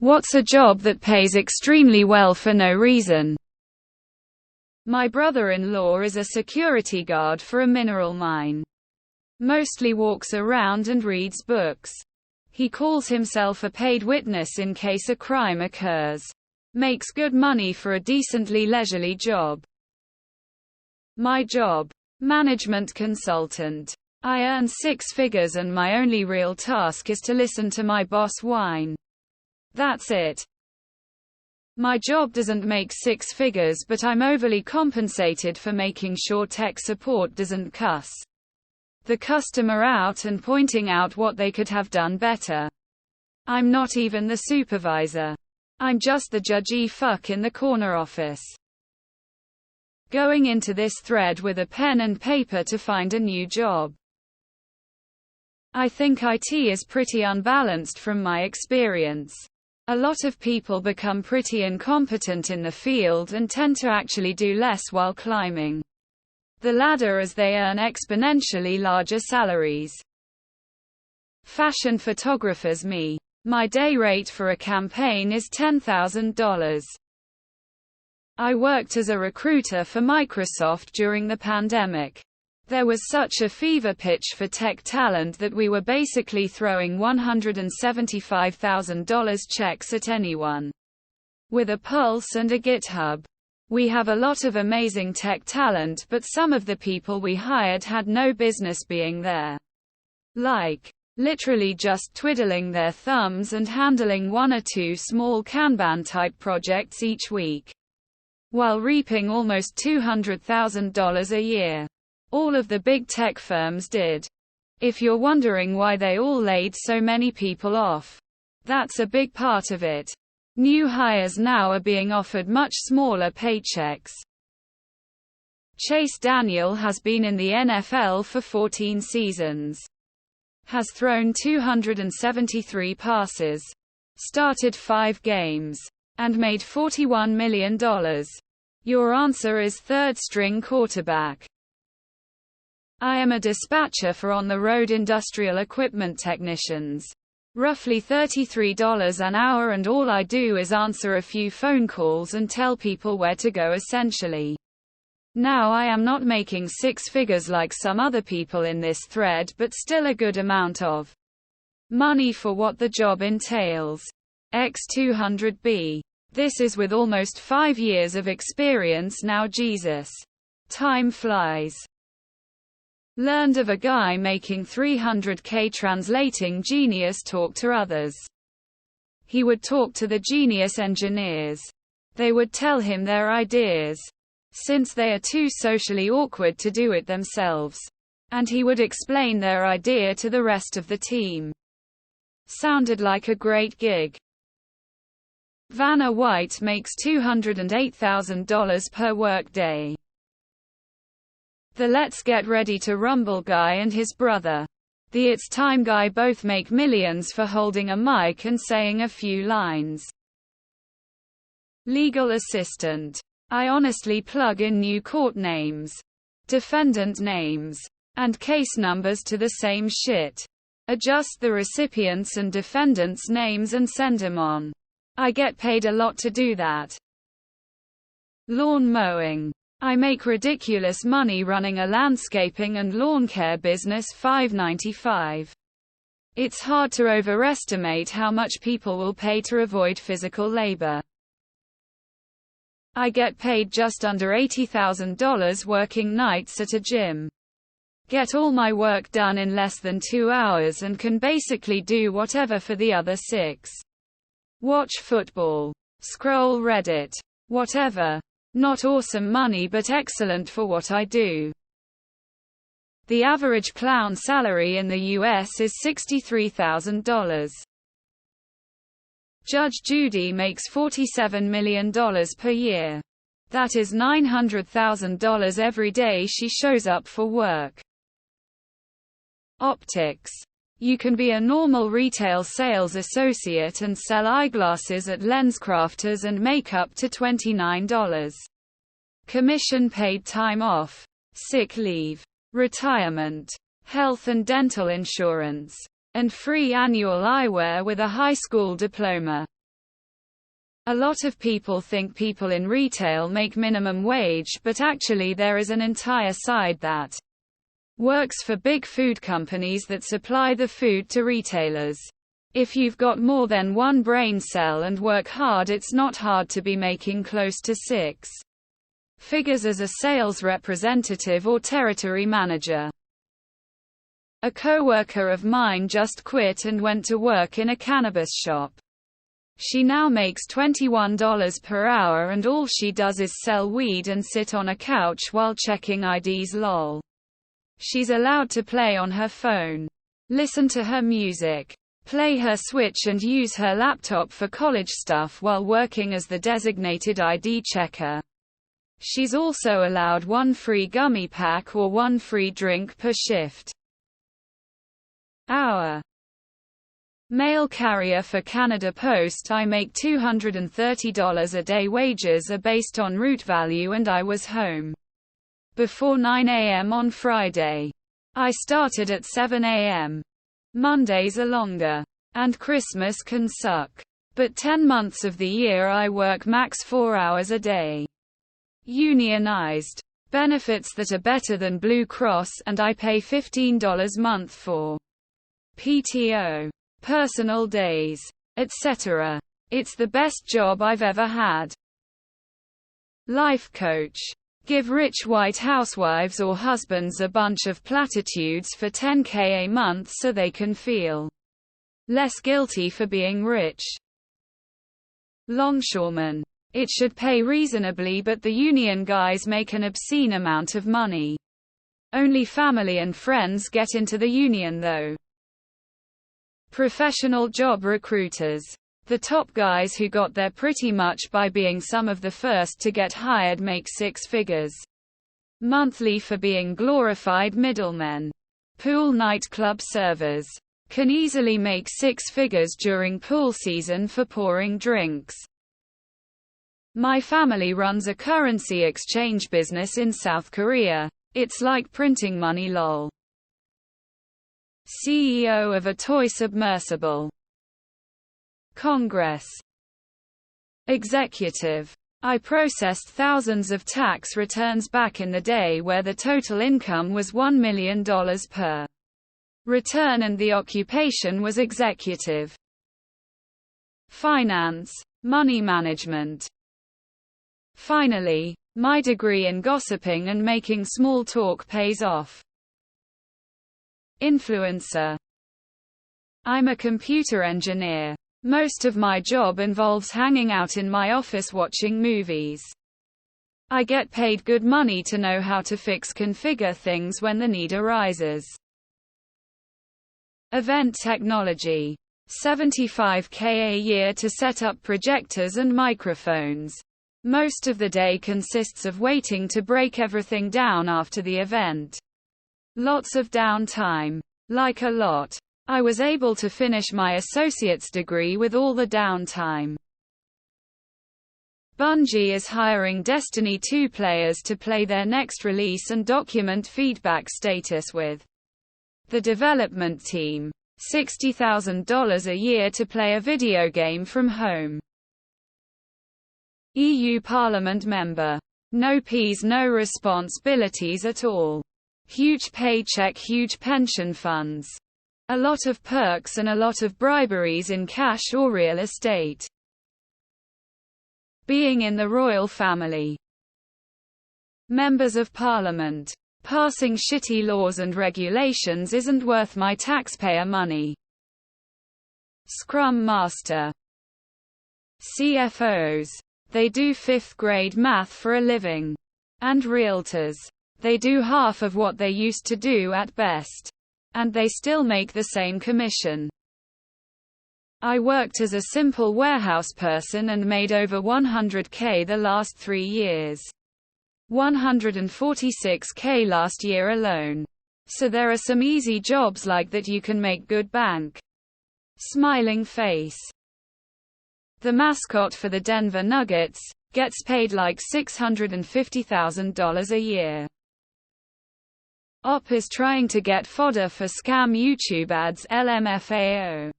What's a job that pays extremely well for no reason? My brother-in-law is a security guard for a mineral mine. Mostly walks around and reads books. He calls himself a paid witness in case a crime occurs. Makes good money for a decently leisurely job. My job. Management consultant. I earn 6 figures and my only real task is to listen to my boss whine. That's it. My job doesn't make 6 figures, but I'm overly compensated for making sure tech support doesn't cuss the customer out and pointing out what they could have done better. I'm not even the supervisor. I'm just the judgy fuck in the corner office. Going into this thread with a pen and paper to find a new job. I think IT is pretty unbalanced from my experience. A lot of people become pretty incompetent in the field and tend to actually do less while climbing the ladder as they earn exponentially larger salaries. Fashion photographers me. My day rate for a campaign is $10,000. I worked as a recruiter for Microsoft during the pandemic. There was such a fever pitch for tech talent that we were basically throwing $175,000 checks at anyone with a pulse and a GitHub. We have a lot of amazing tech talent, but some of the people we hired had no business being there. Like, literally just twiddling their thumbs and handling 1 or 2 small Kanban-type projects each week, while reaping almost $200,000 a year. All of the big tech firms did. If you're wondering why they all laid so many people off, that's a big part of it. New hires now are being offered much smaller paychecks. Chase Daniel has been in the NFL for 14 seasons. Has thrown 273 passes. Started 5 games. And made $41 million. Your answer is third-string quarterback. I am a dispatcher for on-the-road industrial equipment technicians. Roughly $33 an hour, and all I do is answer a few phone calls and tell people where to go essentially. Now I am not making 6 figures like some other people in this thread, but still a good amount of money for what the job entails. X200B. This is with almost 5 years of experience now. Jesus. Time flies. Learned of a guy making $300K translating Genius talk to others. He would talk to the Genius engineers. They would tell him their ideas, since they are too socially awkward to do it themselves. And he would explain their idea to the rest of the team. Sounded like a great gig. Vanna White makes $208,000 per workday. The Let's Get Ready to Rumble guy and his brother, the It's Time guy, both make millions for holding a mic and saying a few lines. Legal assistant. I honestly plug in new court names, defendant names, and case numbers to the same shit. Adjust the recipients' and defendants' names and send them on. I get paid a lot to do that. Lawn mowing. I make ridiculous money running a landscaping and lawn care business. $5.95. It's hard to overestimate how much people will pay to avoid physical labor. I get paid just under $80,000 working nights at a gym. Get all my work done in less than 2 hours and can basically do whatever for the other 6. Watch football. Scroll Reddit. Whatever. Not awesome money, but excellent for what I do. The average clown salary in the US is $63,000. Judge Judy makes $47 million per year. That is $900,000 every day she shows up for work. Optics. You can be a normal retail sales associate and sell eyeglasses at LensCrafters and make up to $29. Commission, paid time off, sick leave, retirement, health and dental insurance, and free annual eyewear with a high school diploma. A lot of people think people in retail make minimum wage, but actually there is an entire side that works for big food companies that supply the food to retailers. If you've got more than one brain cell and work hard, it's not hard to be making close to 6 figures as a sales representative or territory manager. A coworker of mine just quit and went to work in a cannabis shop. She now makes $21 per hour and all she does is sell weed and sit on a couch while checking IDs. Lol. She's allowed to play on her phone, listen to her music, play her Switch and use her laptop for college stuff while working as the designated ID checker. She's also allowed 1 free gummy pack or 1 free drink per shift. Hour. Mail carrier for Canada Post. I make $230 a day. Wages are based on route value and I was home before 9 a.m. on Friday. I started at 7 a.m. Mondays are longer. And Christmas can suck. But 10 months of the year I work max 4 hours a day. Unionized. Benefits that are better than Blue Cross, and I pay $15 a month for PTO, personal days, etc. It's the best job I've ever had. Life coach. Give rich white housewives or husbands a bunch of platitudes for $10K a month so they can feel less guilty for being rich. Longshoreman. It should pay reasonably, but the union guys make an obscene amount of money. Only family and friends get into the union though. Professional job recruiters. The top guys who got there pretty much by being some of the first to get hired make 6 figures monthly for being glorified middlemen. Pool nightclub servers can easily make 6 figures during pool season for pouring drinks. My family runs a currency exchange business in South Korea. It's like printing money. Lol. CEO of a toy submersible. Congress. Executive. I processed thousands of tax returns back in the day where the total income was $1 million per return and the occupation was executive. Finance. Money management. Finally, my degree in gossiping and making small talk pays off. Influencer. I'm a computer engineer. Most of my job involves hanging out in my office watching movies. I get paid good money to know how to configure things when the need arises. Event technology. $75K a year to set up projectors and microphones. Most of the day consists of waiting to break everything down after the event. Lots of downtime. Like a lot. I was able to finish my associate's degree with all the downtime. Bungie is hiring Destiny 2 players to play their next release and document feedback status with the development team. $60,000 a year to play a video game from home. EU Parliament member. No Ps, no responsibilities at all. Huge paycheck, huge pension funds. A lot of perks and a lot of briberies in cash or real estate. Being in the royal family. Members of Parliament. Passing shitty laws and regulations isn't worth my taxpayer money. Scrum Master. CFOs. They do 5th grade math for a living. And realtors. They do half of what they used to do at best. And they still make the same commission. I worked as a simple warehouse person and made over $100K the last 3 years. $146K last year alone. So there are some easy jobs like that you can make good bank. Smiling face. The mascot for the Denver Nuggets gets paid like $650,000 a year. Op is trying to get fodder for scam YouTube ads. LMFAO.